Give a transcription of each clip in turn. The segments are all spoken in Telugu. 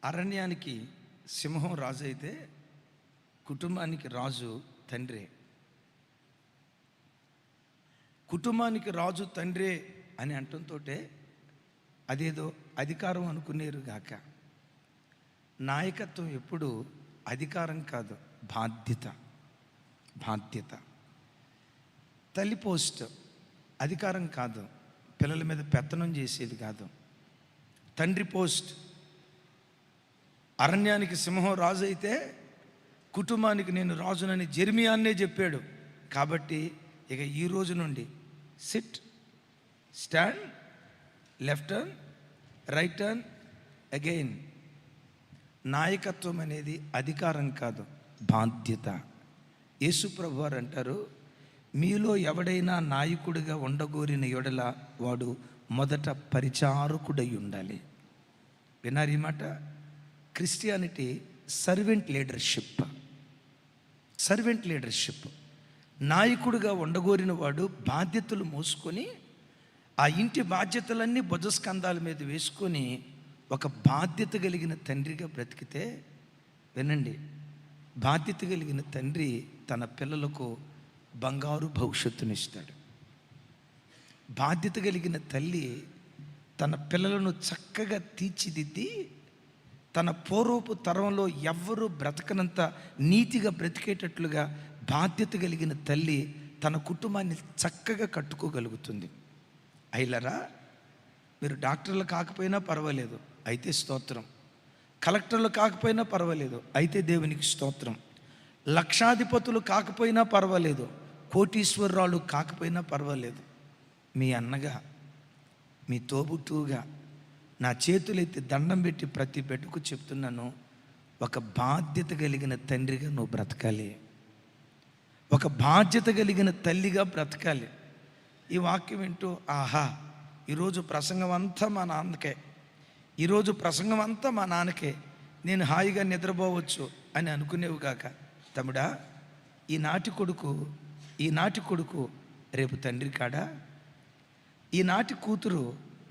అరణ్యానికి సింహం రాజు అయితే కుటుంబానికి రాజు తండ్రే. కుటుంబానికి రాజు తండ్రే అని అంటంతో అదేదో అధికారం అనుకునేరు గాక. నాయకత్వం ఎప్పుడు అధికారం కాదు, బాధ్యత. తల్లి పోస్ట్ అధికారం కాదు, పిల్లల మీద పెత్తనం చేసేది కాదు. తండ్రి పోస్ట్. అరణ్యానికి సింహం రాజు అయితే కుటుంబానికి నేను రాజునని జెర్మియానే చెప్పాడు. కాబట్టి ఇక ఈ రోజు నుండి SIT, stand, left turn, right turn, again. నాయకత్వం అనేది అధికారం కాదు, బాధ్యత. యేసుప్రభు వారు అంటారు, మీలో ఎవడైనా నాయకుడిగా ఉండగోరిన ఎడల వాడు మొదట పరిచారకుడై ఉండాలి. విన్నారు ఈ మాట? Christianity servant leadership. నాయకుడిగా ఉండగోరిన వాడు బాధ్యతలు మోసుకొని ఆ ఇంటి బాధ్యతలన్నీ భుజస్కంధాల మీద వేసుకొని ఒక బాధ్యత కలిగిన తండ్రిగా బ్రతికితే, వినండి, బాధ్యత కలిగిన తండ్రి తన పిల్లలకు బంగారు భవిష్యత్తునిస్తాడు. బాధ్యత కలిగిన తల్లి తన పిల్లలను చక్కగా తీర్చిదిద్ది తన పూర్వపు తరంలో ఎవ్వరూ బ్రతకనంత నీతిగా బ్రతికేటట్లుగా బాధ్యత కలిగిన తల్లి తన కుటుంబాన్ని చక్కగా కట్టుకోగలుగుతుంది. అయిలరా, మీరు డాక్టర్లు కాకపోయినా పర్వాలేదు, అయితే స్తోత్రం. కలెక్టర్లు కాకపోయినా పర్వాలేదు, అయితే దేవునికి స్తోత్రం. లక్షాధిపతులు కాకపోయినా పర్వాలేదు, కోటీశ్వరరాలు కాకపోయినా పర్వాలేదు, మీ అన్నగా, మీ తోబుట్టుగా నా చేతులెత్తి దండం పెట్టి ప్రతి బిడ్డకు చెప్తున్నాను, ఒక బాధ్యత కలిగిన తండ్రిగా నువ్వు బ్రతకాలి, ఒక బాధ్యత కలిగిన తల్లిగా బ్రతకాలి. ఈ వాక్యం వింటూ, ఆహా, ఈరోజు ప్రసంగం అంతా మా నాన్నకే, ఈరోజు ప్రసంగం అంతా మా నాన్నకే, నేను హాయిగా నిద్రపోవచ్చు అని అనుకునేవు కాక, తమ్ముడా, ఈనాటి కొడుకు రేపు తండ్రి కాడా? ఈనాటి కూతురు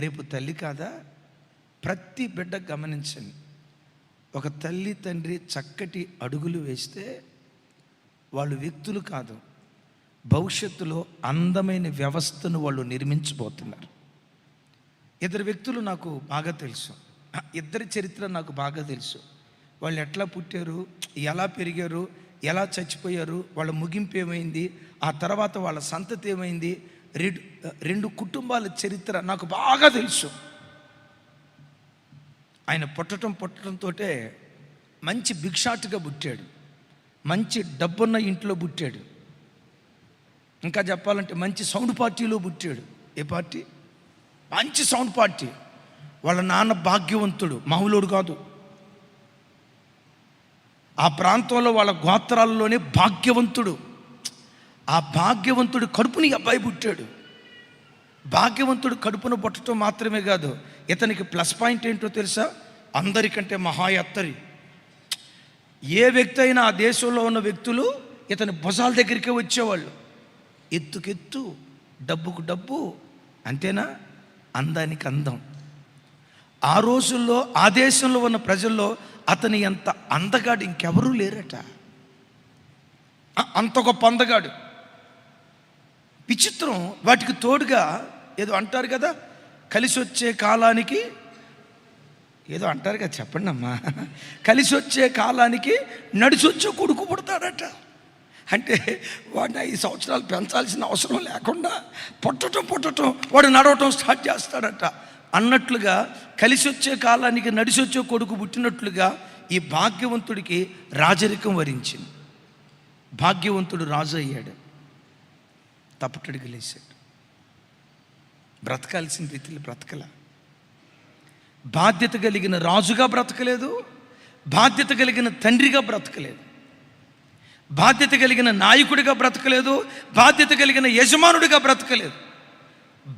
రేపు తల్లి కాదా? ప్రతి బిడ్డ గమనించండి, ఒక తల్లి తండ్రి చక్కటి అడుగులు వేస్తే వాళ్ళు వ్యక్తులు కాదు, భవిష్యత్తులో అందమైన వ్యవస్థను వాళ్ళు నిర్మించబోతున్నారు. ఇద్దరు వ్యక్తులు నాకు బాగా తెలుసు, ఇద్దరి చరిత్ర నాకు బాగా తెలుసు. వాళ్ళు ఎట్లా పుట్టారు, ఎలా పెరిగారు, ఎలా చచ్చిపోయారు, వాళ్ళ ముగింపు ఏమైంది, ఆ తర్వాత వాళ్ళ సంతతి ఏమైంది, రెండు కుటుంబాల చరిత్ర నాకు బాగా తెలుసు. ఆయన పుట్టడంతో మంచి భిక్షాటుగా పుట్టాడు, మంచి డబ్బున్న ఇంట్లో పుట్టాడు, ఇంకా చెప్పాలంటే మంచి సౌండ్ పార్టీలో పుట్టాడు. ఏ పార్టీ? మంచి సౌండ్ పార్టీ. వాళ్ళ నాన్న భాగ్యవంతుడు, మామూలుడు కాదు. ఆ ప్రాంతంలో వాళ్ళ గోత్రాలలోనే భాగ్యవంతుడు. ఆ భాగ్యవంతుడు కడుపుని అబ్బాయి పుట్టాడు. భాగ్యవంతుడు కడుపును పుట్టడం మాత్రమే కాదు, ఇతనికి ప్లస్ పాయింట్ ఏంటో తెలుసా? అందరికంటే మహాయత్తరి. ఏ వ్యక్తి అయినా ఆ దేశంలో ఉన్న వ్యక్తులు ఇతని భుజాల దగ్గరికే వచ్చేవాళ్ళు. ఎత్తుకెత్తు, డబ్బుకు డబ్బు, అంతేనా, అందానికి అందం. ఆ రోజుల్లో ఆ దేశంలో ఉన్న ప్రజల్లో అతని అంత అందగాడు ఇంకెవరూ లేరట. అంత గొప్ప అందగాడు. విచిత్రం, వాటికి తోడుగా ఏదో అంటారు కదా, కలిసి వచ్చే కాలానికి ఏదో అంటారు కదా, చెప్పండి అమ్మా, కలిసి వచ్చే కాలానికి నడిచొచ్చే కొడుకు పుడతాడట. అంటే వాడిని 5 సంవత్సరాలు పెంచాల్సిన అవసరం లేకుండా పుట్టటం వాడు నడవటం స్టార్ట్ చేస్తాడట. అన్నట్లుగా కలిసి వచ్చే కాలానికి నడిచొచ్చే కొడుకు పుట్టినట్లుగా ఈ భాగ్యవంతుడికి రాజరికం వరించింది. భాగ్యవంతుడు రాజు అయ్యాడు, తప్పటడికి లేచాడు. బ్రతకాల్సిన రీతిలో బ్రతకల. బాధ్యత కలిగిన రాజుగా బ్రతకలేదు, బాధ్యత కలిగిన తండ్రిగా బ్రతకలేదు, బాధ్యత కలిగిన నాయకుడిగా బ్రతకలేదు, బాధ్యత కలిగిన యజమానుడిగా బ్రతకలేదు.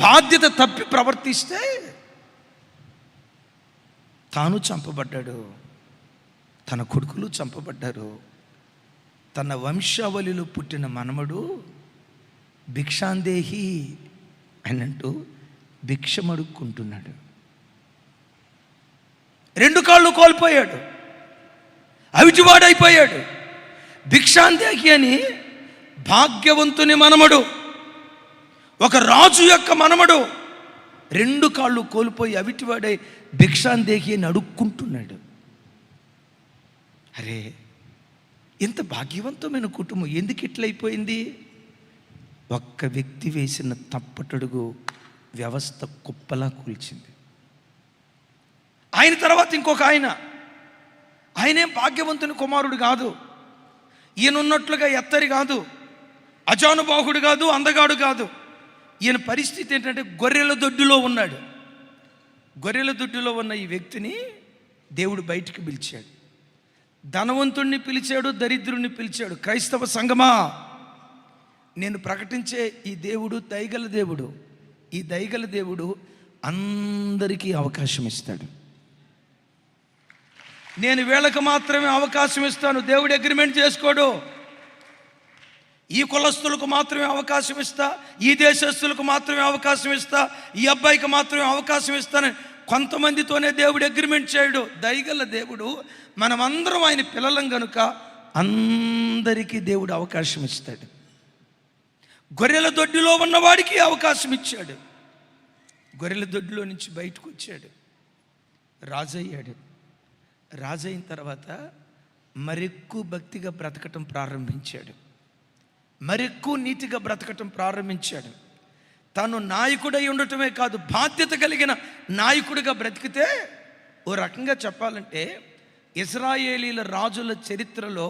బాధ్యత తప్పి ప్రవర్తిస్తే తాను చంపబడ్డాడు, తన కొడుకులు చంపబడ్డారు. తన వంశావళిలో పుట్టిన మనమడు భిక్షాందేహి అనంటూ భిక్షమడుక్కుంటున్నాడు. 2 కాళ్ళు కోల్పోయాడు, అవిటివాడైపోయాడు. భిక్షాందేహి అని భాగ్యవంతుని మనమడు, ఒక రాజు యొక్క మనమడు 2 కాళ్ళు కోల్పోయి అవిటివాడై భిక్షాందేహి అని అడుక్కుంటున్నాడు. అరే, ఇంత భాగ్యవంతమైన కుటుంబం ఎందుకు ఇట్లయిపోయింది? ఒక్క వ్యక్తి వేసిన తప్పటడుగు వ్యవస్థ కుప్పలా కూల్చింది. ఆయన తర్వాత ఇంకొక ఆయనేం భాగ్యవంతుని కుమారుడు కాదు, ఈయన ఉన్నట్లుగా ఎత్తరి కాదు, అజానుబాహుడు కాదు, అందగాడు కాదు. ఈయన పరిస్థితి ఏంటంటే గొర్రెల దొడ్డిలో ఉన్నాడు. గొర్రెల దొడ్డిలో ఉన్న ఈ వ్యక్తిని దేవుడు బయటికి పిలిచాడు. ధనవంతుణ్ణి పిలిచాడు, దరిద్రుణ్ణి పిలిచాడు. క్రైస్తవ సంఘమా, నేను ప్రకటించే ఈ దేవుడు దయగల దేవుడు. ఈ దయగల దేవుడు అందరికీ అవకాశం ఇస్తాడు. నేను వీళ్ళకి మాత్రమే అవకాశం ఇస్తాను, దేవుడు అగ్రిమెంట్ చేసుకోడు. ఈ కులస్తులకు మాత్రమే అవకాశం ఇస్తా, ఈ దేశస్తులకు మాత్రమే అవకాశం ఇస్తా, ఈ అబ్బాయికి మాత్రమే అవకాశం ఇస్తానని కొంతమందితోనే దేవుడు అగ్రిమెంట్ చేయడు. దయగల దేవుడు, మనమందరం ఆయన పిల్లలం కనుక అందరికీ దేవుడు అవకాశం ఇస్తాడు. గొర్రెల దొడ్డిలో ఉన్నవాడికి అవకాశం ఇచ్చాడు. గొర్రెల దొడ్డిలో నుంచి బయటకు వచ్చాడు, రాజయ్యాడు. రాజైన తర్వాత మరెక్కువ భక్తిగా బ్రతకటం ప్రారంభించాడు, మరెక్కువ నీతిగా బ్రతకటం ప్రారంభించాడు. తాను నాయకుడై ఉండటమే కాదు, బాధ్యత కలిగిన నాయకుడిగా బ్రతికితే, ఓ రకంగా చెప్పాలంటే ఇశ్రాయేలీల రాజుల చరిత్రలో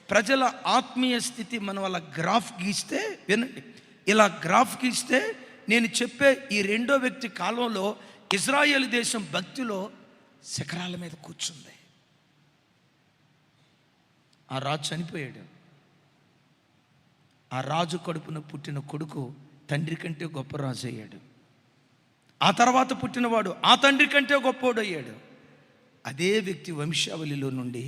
ప్రజల ఆత్మీయ స్థితి మనం అలా గ్రాఫ్ గీస్తే, వినండి, ఇలా గ్రాఫ్ గీస్తే నేను చెప్పే ఈ 2వ వ్యక్తి కాలంలో ఇశ్రాయేలు దేశం భక్తిలో శిఖరాల మీద కూర్చుంది. ఆ రాజు చనిపోయాడు. ఆ రాజు కడుపున పుట్టిన కొడుకు తండ్రి కంటే గొప్ప రాజు అయ్యాడు. ఆ తర్వాత పుట్టినవాడు ఆ తండ్రి కంటే గొప్పోడు అయ్యాడు. అదే వ్యక్తి వంశావళిలో నుండి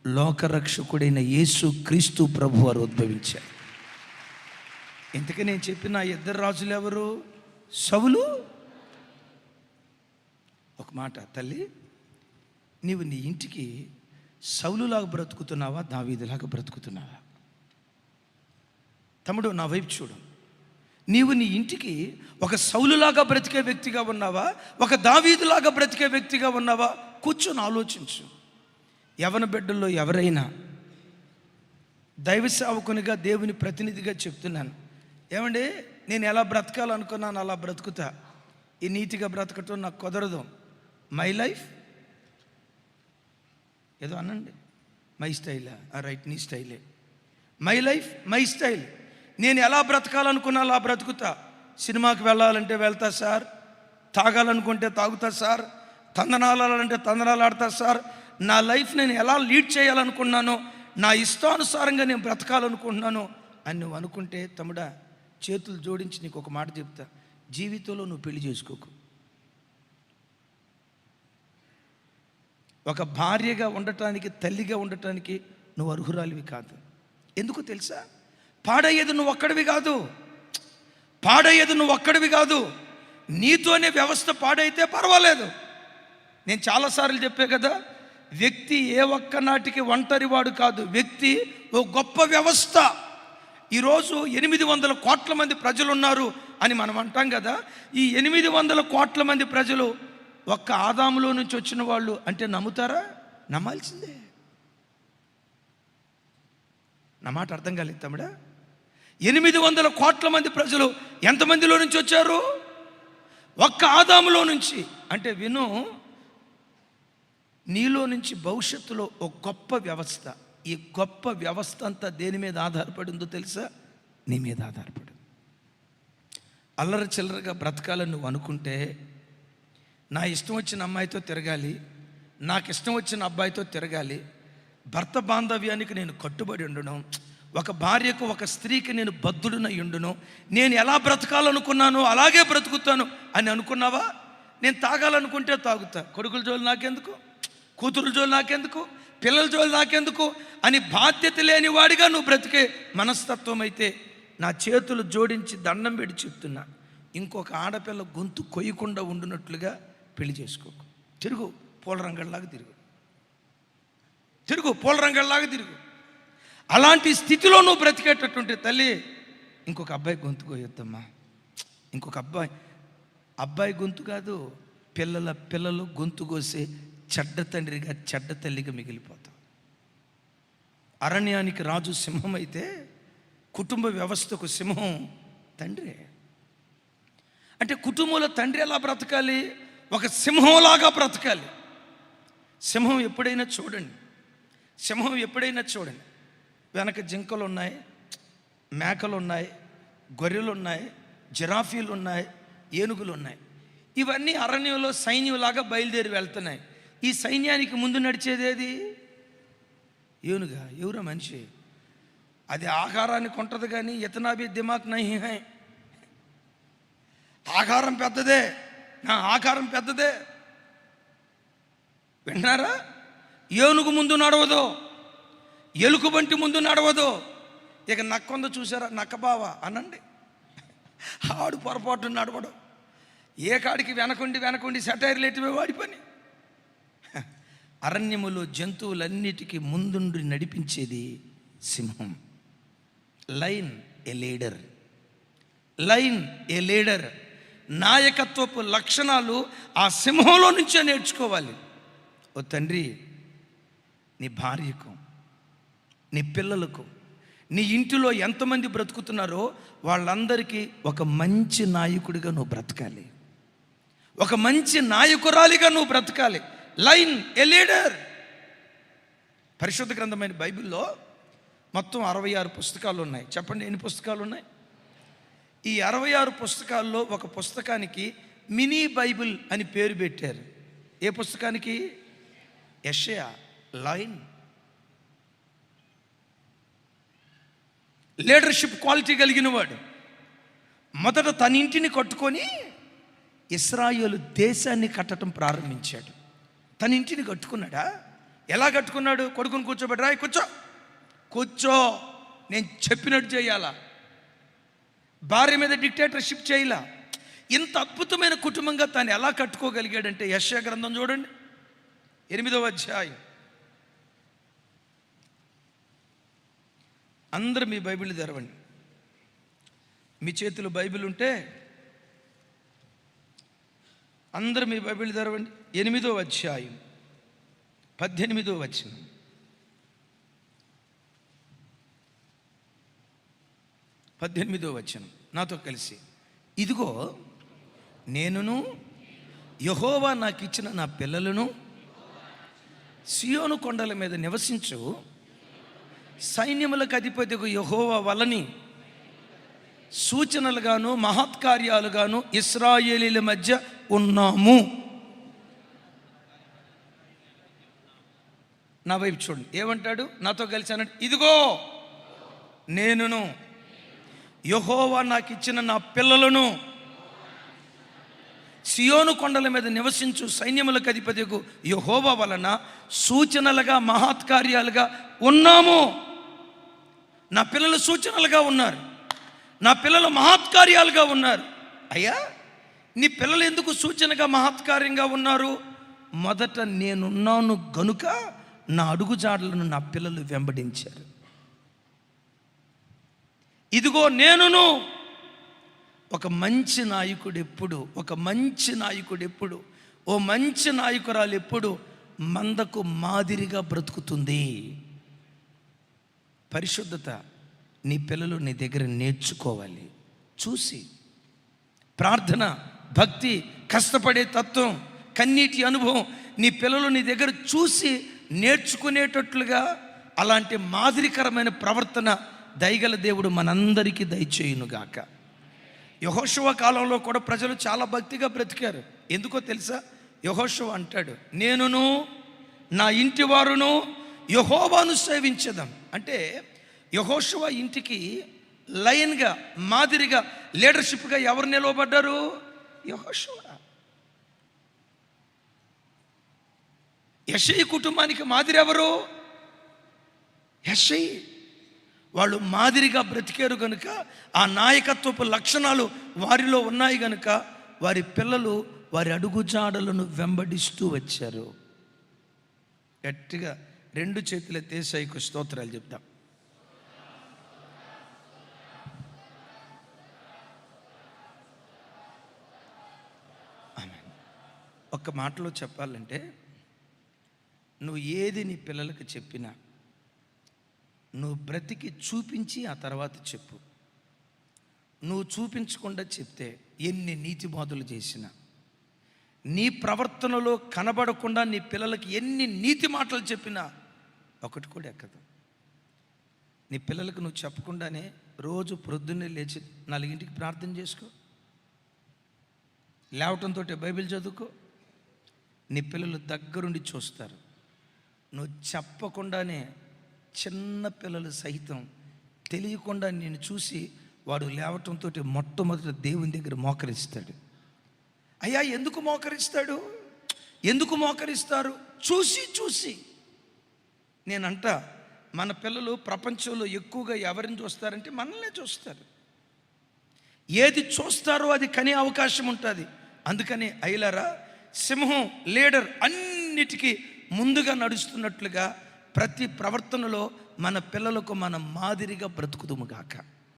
లోకరక్షకుడైన యేసు క్రీస్తు ప్రభువారు ఉద్భవించారు. ఇంతకీ నేను చెప్పిన 2 రాజులు ఎవరు? సౌలు. ఒక మాట తల్లి, నీవు నీ ఇంటికి సౌలులాగా బ్రతుకుతున్నావా, దావీదులాగా బ్రతుకుతున్నావా? తమ్ముడు, నా వైపు చూడు. నీవు నీ ఇంటికి ఒక సౌలులాగా బ్రతికే వ్యక్తిగా ఉన్నావా, ఒక దావీదులాగా బ్రతికే వ్యక్తిగా ఉన్నావా? కూర్చొని ఆలోచించు. యవన బిడ్డల్లో ఎవరైనా, దైవ సేవకునిగా దేవుని ప్రతినిధిగా చెప్తున్నాను, ఏమండి, నేను ఎలా బ్రతకాలనుకున్నాను అలా బ్రతుకుతా. ఈ నీతిగా బ్రతకటం నాకు కుదరదు. మై లైఫ్ ఏదో అనండి, మై స్టైలా? రైట్, నీ స్టైలే. My life my style. నేను ఎలా బ్రతకాలనుకున్నా అలా బ్రతుకుతా. సినిమాకి వెళ్ళాలంటే వెళ్తా సార్, తాగాలనుకుంటే తాగుతా సార్, తందనాలంటే తందనాలు ఆడతా సార్. నా లైఫ్ నేను ఎలా లీడ్ చేయాలనుకున్నానో, నా ఇష్టానుసారంగా నేను బ్రతకాలనుకుంటున్నాను అని నువ్వు అనుకుంటే, తమ్ముడా, చేతులు జోడించి నీకు ఒక మాట చెప్తా, జీవితంలో నువ్వు పెళ్లి చేసుకోకు. ఒక భార్యగా ఉండటానికి, తల్లిగా ఉండటానికి నువ్వు అర్హురాలివి కాదు. ఎందుకు తెలుసా? పాడయ్యేది నువ్వు ఒక్కడివి కాదు, పాడయ్యేది నువ్వు ఒక్కడివి కాదు. నీతోనే వ్యవస్థ పాడైతే పర్వాలేదు. నేను చాలాసార్లు చెప్పే కదా, వ్యక్తి ఏ ఒక్కనాటికి ఒంటరివాడు కాదు, వ్యక్తి ఓ గొప్ప వ్యవస్థ. ఈరోజు 800 కోట్ల మంది ప్రజలు ఉన్నారు అని మనం అంటాం కదా. ఈ 800 కోట్ల మంది ప్రజలు ఒక్క ఆదాములో నుంచి వచ్చిన వాళ్ళు అంటే నమ్ముతారా? నమ్మాల్సిందే. నా మాట అర్థం కాలేదు తమ్ముడా? 800 కోట్ల మంది ప్రజలు ఎంతమందిలో నుంచి వచ్చారు? ఒక్క ఆదాములో నుంచి. అంటే విను, నీలో నుంచి భవిష్యత్తులో ఒక గొప్ప వ్యవస్థ. ఈ గొప్ప వ్యవస్థ అంతా దేని మీద ఆధారపడి ఉందో తెలుసా? నీ మీద ఆధారపడి. అల్లరి చిల్లరగా బ్రతకాలని నువ్వు అనుకుంటే, నా ఇష్టం వచ్చిన అమ్మాయితో తిరగాలి, నాకు ఇష్టం వచ్చిన అబ్బాయితో తిరగాలి, భర్త బాంధవ్యానికి నేను కట్టుబడి ఉండను, ఒక భార్యకు ఒక స్త్రీకి నేను బద్ధుడునై ఉండును, నేను ఎలా బ్రతకాలనుకున్నానో అలాగే బ్రతుకుతాను అని అనుకున్నావా? నేను తాగాలనుకుంటే తాగుతా, కొడుకుల జోలు నాకెందుకు, కూతురు జోలు నాకెందుకు, పిల్లల జోలు నాకెందుకు అని బాధ్యత లేని వాడిగా నువ్వు బ్రతికే మనస్తత్వం అయితే, నా చేతులు జోడించి దండం పెట్టి చెప్తున్నా, ఇంకొక ఆడపిల్ల గొంతు కొయ్యకుండా ఉండునట్లుగా పెళ్లి చేసుకోకు. తిరుగు, పూలరంగల్లాగా తిరుగు పూలరంగల్లాగా తిరుగు. అలాంటి స్థితిలో నువ్వు బ్రతికేటట్టుంటే తల్లి, ఇంకొక అబ్బాయి గొంతు కోయొద్దమ్మా. ఇంకొక అబ్బాయి గొంతు కాదు, పిల్లలు గొంతు కోసే చెడ్డ తండ్రిగా చెడ్డ తల్లిగా మిగిలిపోతావు. అరణ్యానికి రాజు సింహం అయితే కుటుంబ వ్యవస్థకు సింహం తండ్రి. అంటే కుటుంబంలో తండ్రి ఎలా బ్రతకాలి? ఒక సింహంలాగా బ్రతకాలి. సింహం ఎప్పుడైనా చూడండి, వెనక జింకలు ఉన్నాయి, మేకలు ఉన్నాయి, గొర్రెలు ఉన్నాయి, జిరాఫీలు ఉన్నాయి, ఏనుగులు ఉన్నాయి. ఇవన్నీ అరణ్యంలో సైన్యంలాగా బయలుదేరి వెళ్తున్నాయి. ఈ సైన్యానికి ముందు నడిచేదేది? ఏనుగా? ఎవరో మనిషి. అది ఆహారాన్ని కొంటది, కానీ ఇతనాభి దిమాక్ నహీ హై. ఆహారం పెద్దదే. విన్నారా? ఏనుగు ముందు నడవదు, ఎలుకబంటి ముందు నడవదు. ఇక నక్కొంద చూసారా? నక్కబావ అనండి, ఆడు పొరపాటు నడవడం. ఏ కాడికి వెనకుండి సెటైర్లు ఎట్టివే వాడి పని. అరణ్యములో జంతువులన్నిటికీ ముందుండి నడిపించేది సింహం. లైన్ ఏ లీడర్. నాయకత్వపు లక్షణాలు ఆ సింహంలో నుంచే నేర్చుకోవాలి. ఓ తండ్రి, నీ భార్యకు, నీ పిల్లలకు, నీ ఇంటిలో ఎంతమంది బ్రతుకుతున్నారో వాళ్ళందరికీ ఒక మంచి నాయకుడిగా నువ్వు బ్రతకాలి, ఒక మంచి నాయకురాలిగా నువ్వు బ్రతకాలి. లైన్ ఏ లీడర్. పరిశుద్ధ గ్రంథమైన బైబిల్లో మొత్తం 66 పుస్తకాలు ఉన్నాయి. చెప్పండి, ఎన్ని పుస్తకాలు ఉన్నాయి? ఈ 66 పుస్తకాల్లో ఒక పుస్తకానికి మినీ బైబిల్ అని పేరు పెట్టారు. ఏ పుస్తకానికి? యెషయా. లైన్. లీడర్షిప్ క్వాలిటీ కలిగిన వాడు మొదట తన ఇంటిని కట్టుకొని ఇశ్రాయేలు దేశాన్ని కట్టడం ప్రారంభించాడు. తన ఇంటిని కట్టుకున్నాడా? ఎలా కట్టుకున్నాడు? కొడుకుని కూర్చోబెట్టరా, కూర్చో నేను చెప్పినట్టు చేయాలా. భార్య మీద డిక్టేటర్షిప్ చేయాల. ఇంత అద్భుతమైన కుటుంబంగా తాను ఎలా కట్టుకోగలిగాడంటే యెషయా గ్రంథం చూడండి, 8వ అధ్యాయం. అందరూ మీ బైబిల్ తెరవండి. మీ చేతిలో బైబిల్ ఉంటే అందరూ మీ బైబిల్ తెరవండి. 8వ అధ్యాయం 18వ వచనం. 18వ వచనం నాతో కలిసి. ఇదిగో నేనును యెహోవా నాకు ఇచ్చిన నా పిల్లలను సియోను కొండల మీద నివసించు సైన్యములకు అధిపతికు యెహోవా వలని సూచనలుగాను మహత్కార్యాలుగాను ఇశ్రాయేలీల మధ్య ఉన్నాము. నా వైపు చూడండి, ఏమంటాడు? నాతో కలిసి అన్నాడు, ఇదిగో నేనును యెహోవా నాకు ఇచ్చిన నా పిల్లలను సియోను కొండల మీద నివసించు సైన్యములకు అధిపతికు యెహోవా వలన సూచనలుగా మహత్కార్యాలుగా ఉన్నాము. నా పిల్లలు సూచనలుగా ఉన్నారు, నా పిల్లలు మహత్కార్యాలుగా ఉన్నారు. అయ్యా, నీ పిల్లలు ఎందుకు సూచనగా మహత్కార్యంగా ఉన్నారు? మొదట నేనున్నాను గనుక నా అడుగుజాడలను నా పిల్లలు వెంబడించారు. ఇదిగో నేనును. ఒక మంచి నాయకుడు ఎప్పుడు, ఓ మంచి నాయకురాలు ఎప్పుడు మందకు మాదిరిగా బ్రతుకుతుంది. పరిశుద్ధత నీ పిల్లలు నీ దగ్గర నేర్చుకోవాలి. చూసి ప్రార్థన, భక్తి, కష్టపడే తత్వం, కన్నీటి అనుభవం నీ పిల్లలు నీ దగ్గర చూసి నేర్చుకునేటట్లుగా అలాంటి మాదిరికరమైన ప్రవర్తన దయగల దేవుడు మనందరికీ దయచేయునుగాక. యెహోషువ కాలంలో కూడా ప్రజలు చాలా భక్తిగా బ్రతికారు. ఎందుకో తెలుసా? యెహోషువ అంటాడు, నేనును నా ఇంటి వారును యెహోవాను సేవించదాం. అంటే యెహోషువ ఇంటికి లైన్గా, మాదిరిగా, లీడర్షిప్గా ఎవరు నిలవబడ్డారు? యెహోషువ. యెషయి కుటుంబానికి మాదిరి ఎవరు? యెషయి. వాళ్ళు మాదిరిగా బ్రతికారు కనుక, ఆ నాయకత్వపు లక్షణాలు వారిలో ఉన్నాయి కనుక వారి పిల్లలు వారి అడుగుజాడలను వెంబడిస్తూ వచ్చారు. గట్టిగా 2 చేతులు ఎత్తేసాయికు స్తోత్రాలు చెప్తాం. ఆమేన్. ఒక్క మాటలో చెప్పాలంటే, నువ్వు ఏది నీ పిల్లలకు చెప్పినా నువ్వు బ్రతికి చూపించి ఆ తర్వాత చెప్పు. నువ్వు చూపించకుండా చెప్తే ఎన్ని నీతి బాధలు చేసినా, నీ ప్రవర్తనలో కనబడకుండా నీ పిల్లలకి ఎన్ని నీతి మాటలు చెప్పినా ఒకటి కూడా ఎక్కదు. నీ పిల్లలకు నువ్వు చెప్పకుండానే రోజు ప్రొద్దున్నే లేచి 4ంటికి ప్రార్థన చేసుకో, లేవటంతో బైబిల్ చదువుకో. నీ పిల్లలు దగ్గరుండి చూస్తారు. నువ్వు చెప్పకుండానే చిన్న పిల్లలు సైతం తెలియకుండా నేను చూసి వాడు లేవటంతో మొట్టమొదటి దేవుని దగ్గర మోకరిస్తాడు. అయ్యా ఎందుకు మోకరిస్తాడు? ఎందుకు మోకరిస్తారు? చూసి నేనంట, మన పిల్లలు ప్రపంచంలో ఎక్కువగా ఎవరిని చూస్తారంటే మనల్నే చూస్తారు. ఏది చూస్తారో అది కనే అవకాశం ఉంటుంది. అందుకని అయ్యలారా, సింహం లీడర్ అన్నిటికీ ముందుగా నడుస్తున్నట్లుగా ప్రతి ప్రవర్తనలో మన పిల్లలకు మనం మాదిరిగా బ్రతుకుదుము గాక.